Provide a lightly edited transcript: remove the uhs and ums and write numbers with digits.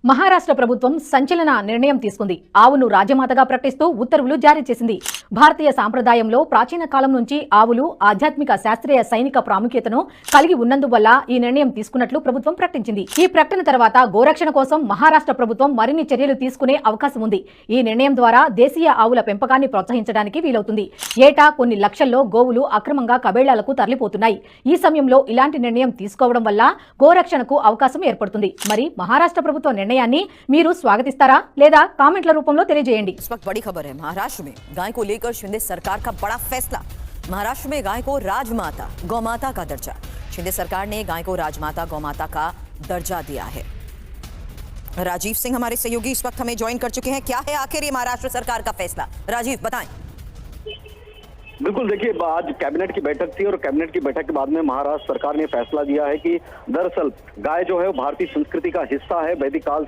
మహారాష్ట్ర ప్రభుత్వం సంచలన నిర్ణయం తీసుకుంది. ఆవును రాజమాతగా ప్రకటిస్తూ ఉత్తర్వులు జారీ చేసింది. భారతీయ సాంప్రదాయంలో ప్రాచీన కాలం నుంచి ఆవులు ఆధ్యాత్మిక శాస్త్రీయ సైనిక ప్రాముఖ్యతను కలిగి ఉన్నందువల్ల ఈ నిర్ణయం తీసుకున్నట్లు ప్రభుత్వం ప్రకటించింది. ఈ ప్రకటన తర్వాత గోరక్షణ కోసం మహారాష్ట్ర ప్రభుత్వం మరిన్ని చర్యలు తీసుకునే అవకాశం ఉంది. ఈ నిర్ణయం ద్వారా దేశీయ ఆవుల పెంపకాన్ని ప్రోత్సహించడానికి వీలవుతుంది. ఏటా కొన్ని లక్షల్లో గోవులు అక్రమంగా కబేళాలకు తరలిపోతున్నాయి. ఈ సమయంలో ఇలాంటి నిర్ణయం తీసుకోవడం వల్ల గోరక్షణకు అవకాశం ఏర్పడుతుంది. మరి మహారాష్ట్ర ప్రభుత్వం निर्णयाన్ని మీరు స్వాగతిస్తారా లేదా కామెంట్ల రూపంలో తెలియజేయండి. इस वक्त बड़ी खबर है। महाराष्ट्र में गाय को लेकर शिंदे सरकार का बड़ा फैसला। महाराष्ट्र में गाय को राजमाता गौमाता का दर्जा। शिंदे सरकार ने गाय को राजमाता गौमाता का दर्जा दिया है। राजीव सिंह हमारे सहयोगी इस वक्त हमें ज्वाइन कर चुके हैं। क्या है आखिर ये महाराष्ट्र सरकार का फैसला? राजीव बताएं। बिल्कुल, देखिए आज कैबिनेट की बैठक थी और कैबिनेट की बैठक के बाद में महाराष्ट्र सरकार ने फैसला दिया है कि दरअसल गाय जो है वो भारतीय संस्कृति का हिस्सा है। वैदिक काल